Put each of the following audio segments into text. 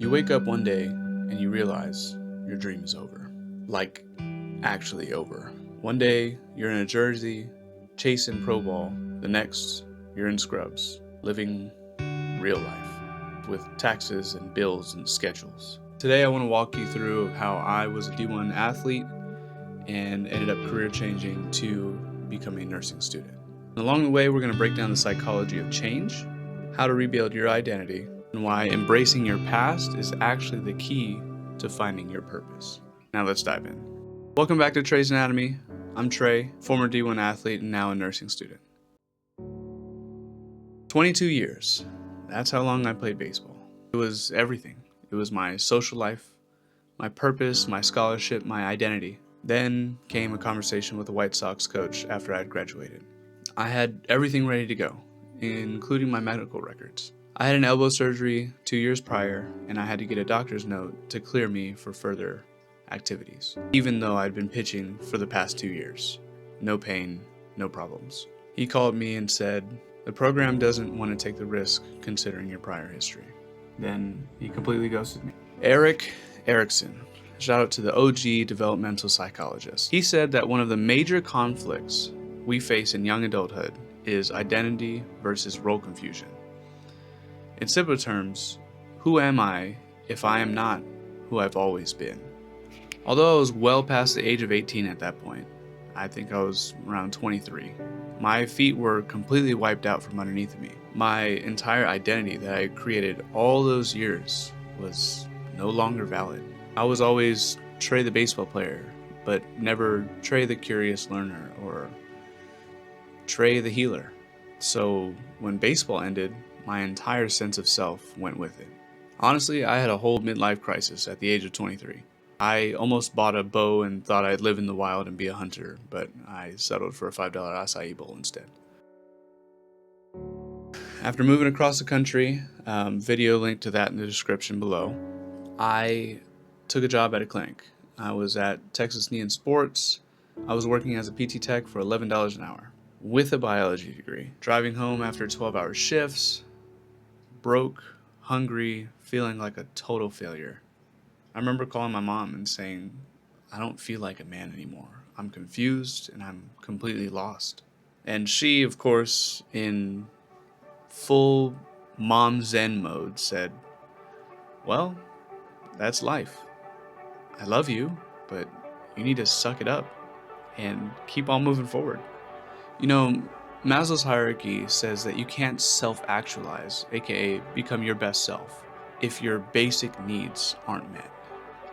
You wake up one day and you realize your dream is over. Like, actually over. One day, you're in a jersey, chasing pro ball. The next, you're in scrubs, living real life, with taxes and bills and schedules. Today, I want to walk you through how I was a D1 athlete and ended up career changing to become a nursing student. And along the way, we're going to break down the psychology of change, how to rebuild your identity, and why embracing your past is actually the key to finding your purpose. Now let's dive in. Welcome back to Trey's Anatomy. I'm Trey, former D1 athlete and now a nursing student. 22 years. That's how long I played baseball. It was everything. It was my social life, my purpose, my scholarship, my identity. Then came a conversation with a White Sox coach after I had graduated. I had everything ready to go, including my medical records. I had an elbow surgery 2 years prior, and I had to get a doctor's note to clear me for further activities, even though I'd been pitching for the past 2 years. No pain, no problems. He called me and said, "The program doesn't want to take the risk considering your prior history." Then he completely ghosted me. Eric Erickson, shout out to the OG developmental psychologist. He said that one of the major conflicts we face in young adulthood is identity versus role confusion. In simpler terms, who am I if I am not who I've always been? Although I was well past the age of 18 at that point, I think I was around 23, my feet were completely wiped out from underneath me. My entire identity that I created all those years was no longer valid. I was always Trey the baseball player, but never Trey the curious learner or Trey the healer. So when baseball ended, my entire sense of self went with it. Honestly, I had a whole midlife crisis at the age of 23. I almost bought a bow and thought I'd live in the wild and be a hunter, but I settled for a $5 acai bowl instead. After moving across the country, video link to that in the description below, I took a job at a clinic. I was at Texas Knee and Sports. I was working as a PT tech for $11 an hour with a biology degree. Driving home after 12-hour shifts, broke, hungry, feeling like a total failure. I remember calling my mom and saying, "I don't feel like a man anymore. I'm confused and I'm completely lost." And she, of course, in full mom zen mode said, "Well, that's life. I love you, but you need to suck it up and keep on moving forward." You know, Maslow's hierarchy says that you can't self-actualize, aka become your best self, if your basic needs aren't met.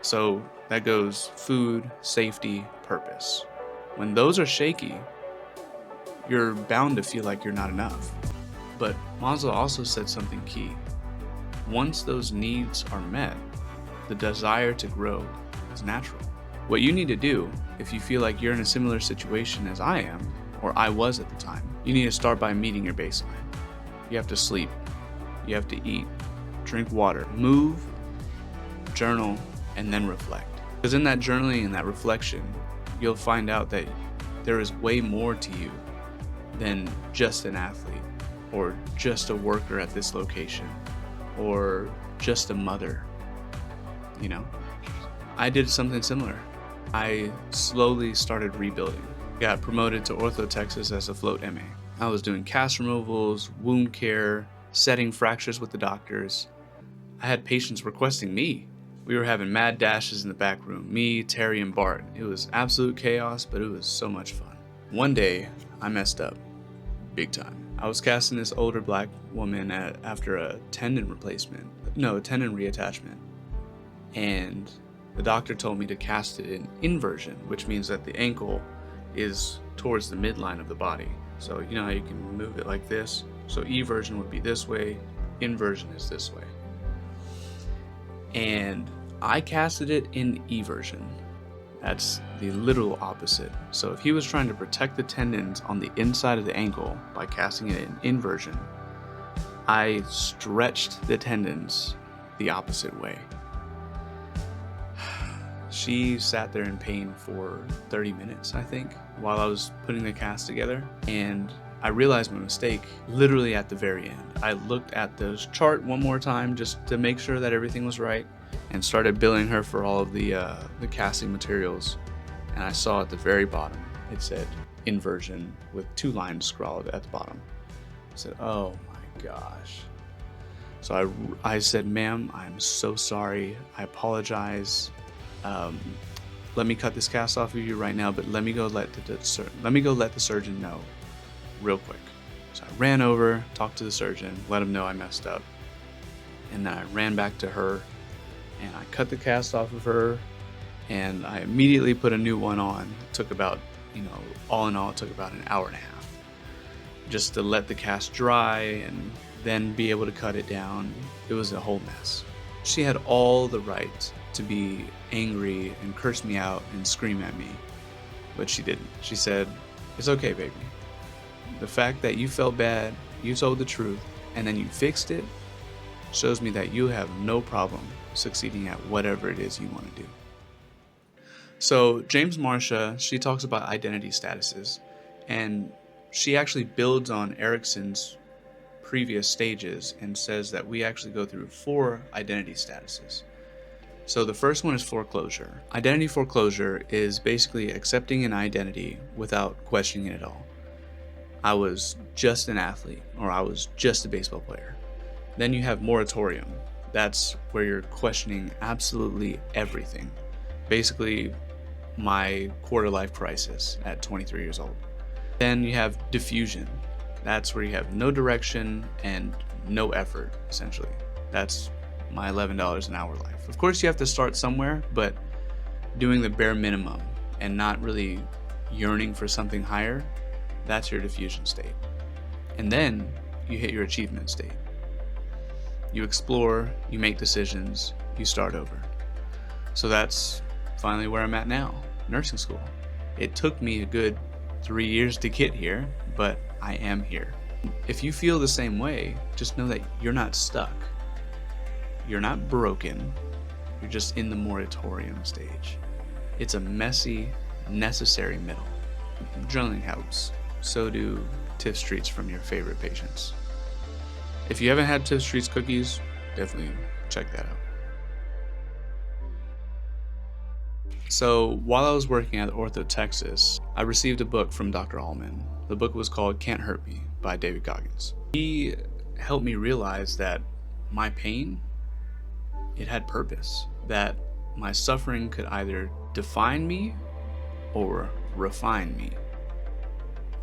So that goes food, safety, purpose. When those are shaky, you're bound to feel like you're not enough. But Maslow also said something key. Once those needs are met, the desire to grow is natural. What you need to do, if you feel like you're in a similar situation as I am, or I was at the time, you need to start by meeting your baseline. You have to sleep, you have to eat, drink water, move, journal, and then reflect. Because in that journaling and that reflection, you'll find out that there is way more to you than just an athlete, or just a worker at this location, or just a mother. You know, I did something similar. I slowly started rebuilding. Got promoted to Ortho Texas as a float MA. I was doing cast removals, wound care, setting fractures with the doctors. I had patients requesting me. We were having mad dashes in the back room, me, Terry, and Bart. It was absolute chaos, but it was so much fun. One day, I messed up, big time. I was casting this older black woman after a tendon reattachment. And the doctor told me to cast it in inversion, which means that the ankle is towards the midline of the body. So you know how you can move it like this? So eversion would be this way, inversion is this way. And I casted it in eversion. That's the literal opposite. So if he was trying to protect the tendons on the inside of the ankle by casting it in inversion, I stretched the tendons the opposite way. She sat there in pain for 30 minutes, I think, while I was putting the cast together. And I realized my mistake literally at the very end. I looked at the chart one more time just to make sure that everything was right, and started billing her for all of the casting materials. And I saw at the very bottom, it said inversion with 2 lines scrawled at the bottom. I said, oh my gosh. So I said, ma'am, I'm so sorry. I apologize. Let me cut this cast off of you right now, but let me go let the surgeon know real quick. So I ran over, talked to the surgeon, let him know I messed up. And then I ran back to her and I cut the cast off of her, and I immediately put a new one on. It took about, all in all, it took about an hour and a half just to let the cast dry and then be able to cut it down. It was a whole mess. She had all the right to be angry and curse me out and scream at me, but she didn't. She said, it's okay, baby. The fact that you felt bad, you told the truth, and then you fixed it shows me that you have no problem succeeding at whatever it is you want to do. So James Marcia, she talks about identity statuses, and she actually builds on Erickson's previous stages and says that we actually go through 4 identity statuses. So the first one is foreclosure. Identity foreclosure is basically accepting an identity without questioning it at all. I was just an athlete, or I was just a baseball player. Then you have moratorium. That's where you're questioning absolutely everything. Basically, my quarter life crisis at 23 years old. Then you have diffusion. That's where you have no direction and no effort, essentially. That's my $11 an hour life. Of course, you have to start somewhere, but doing the bare minimum and not really yearning for something higher, that's your diffusion state. And then you hit your achievement state. You explore, you make decisions, you start over. So that's finally where I'm at now, nursing school. It took me a good 3 years to get here, but I am here. If you feel the same way, just know that you're not stuck. You're not broken. You're just in the moratorium stage. It's a messy, necessary middle. Journaling helps. So do Tiff Streets from your favorite patients. If you haven't had Tiff Streets cookies, definitely check that out. So while I was working at Ortho Texas, I received a book from Dr. Allman. The book was called Can't Hurt Me by David Goggins. He helped me realize that my pain, it had purpose, that my suffering could either define me or refine me.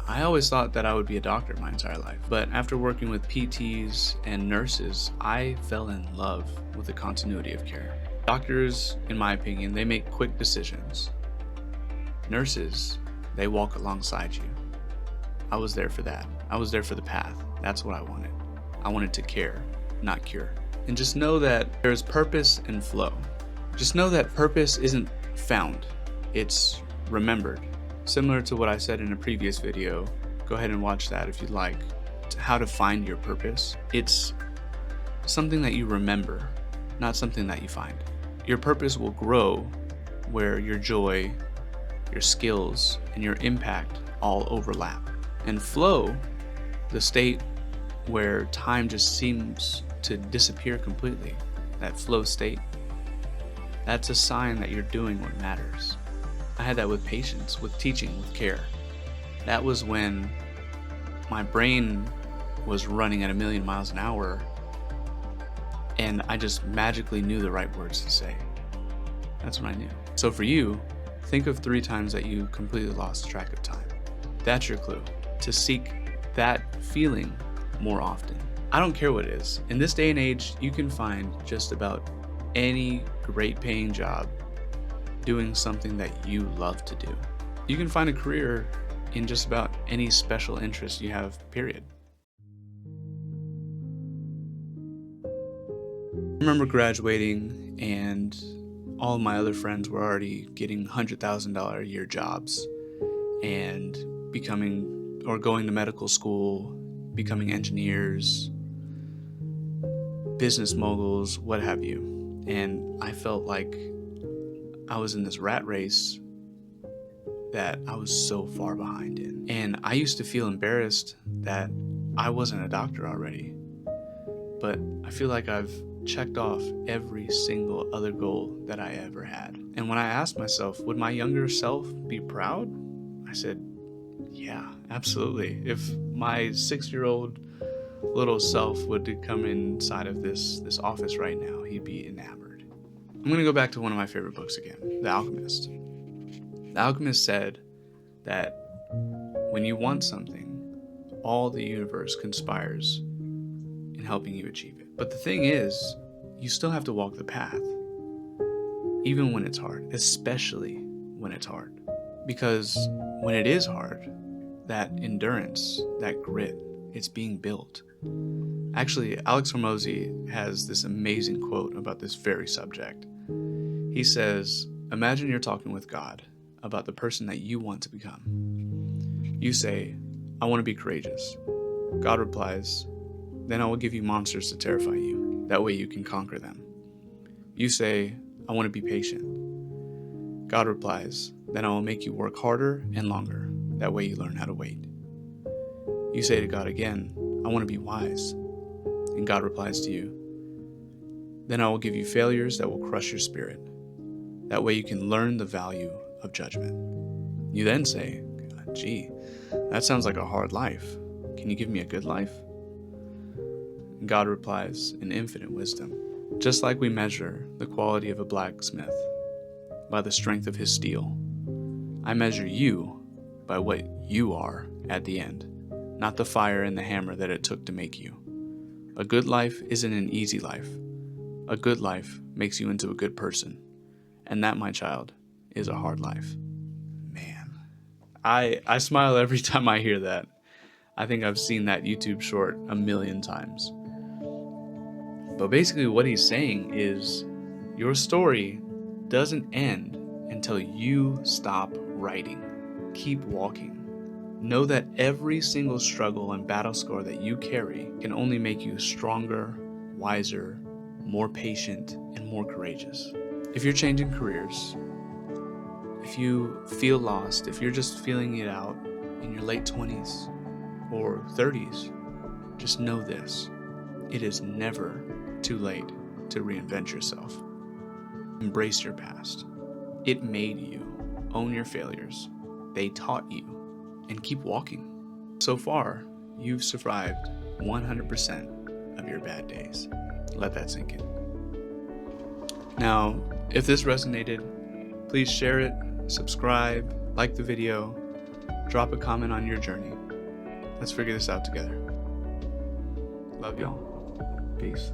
I always thought that I would be a doctor my entire life, but after working with PTs and nurses, I fell in love with the continuity of care. Doctors, in my opinion, they make quick decisions. Nurses, they walk alongside you. I was there for that. I was there for the path. That's what I wanted. I wanted to care, not cure. And just know that there's purpose and flow. Just know that purpose isn't found, it's remembered. Similar to what I said in a previous video, go ahead and watch that if you'd like, how to find your purpose. It's something that you remember, not something that you find. Your purpose will grow where your joy, your skills, and your impact all overlap. And flow, the state where time just seems to disappear completely, that flow state, that's a sign that you're doing what matters. I had that with patients, with teaching, with care. That was when my brain was running at 1,000,000 miles an hour and I just magically knew the right words to say. That's when I knew. So for you, think of 3 times that you completely lost track of time. That's your clue, to seek that feeling more often. I don't care what it is. In this day and age, you can find just about any great paying job doing something that you love to do. You can find a career in just about any special interest you have, period. I remember graduating and all of my other friends were already getting $100,000 a year jobs and becoming or going to medical school, becoming engineers, business moguls, what have you. And I felt like I was in this rat race that I was so far behind in. And I used to feel embarrassed that I wasn't a doctor already. But I feel like I've checked off every single other goal that I ever had. And when I asked myself, would my younger self be proud? I said, yeah, absolutely. If my 6-year-old little self would come inside of this office right now, he'd be enamored. I'm going to go back to one of my favorite books again, The Alchemist. The Alchemist said that when you want something, all the universe conspires in helping you achieve it. But the thing is, you still have to walk the path, even when it's hard, especially when it's hard. Because when it is hard, that endurance, that grit, it's being built. Actually, Alex Hormozy has this amazing quote about this very subject. He says, imagine you're talking with God about the person that you want to become. You say, I want to be courageous. God replies, then I will give you monsters to terrify you. That way you can conquer them. You say, I want to be patient. God replies, then I will make you work harder and longer. That way you learn how to wait. You say to God again, I want to be wise. And God replies to you, then I will give you failures that will crush your spirit. That way you can learn the value of judgment. You then say, gee, that sounds like a hard life. Can you give me a good life? And God replies in infinite wisdom, just like we measure the quality of a blacksmith by the strength of his steel, I measure you by what you are at the end, not the fire and the hammer that it took to make you. A good life isn't an easy life. A good life makes you into a good person. And that, my child, is a hard life. Man, I smile every time I hear that. I think I've seen that YouTube short 1,000,000 times. But basically what he's saying is your story doesn't end until you stop writing. Keep walking. Know that every single struggle and battle scar that you carry can only make you stronger, wiser, more patient, and more courageous. If you're changing careers, if you feel lost, if you're just feeling it out in your late 20s or 30s, just know this. It is never too late to reinvent yourself. Embrace your past. It made you. Own your failures. They taught you. And keep walking. So far, you've survived 100% of your bad days. Let that sink in. Now, if this resonated, please share it, subscribe, like the video, drop a comment on your journey. Let's figure this out together. Love y'all. Peace.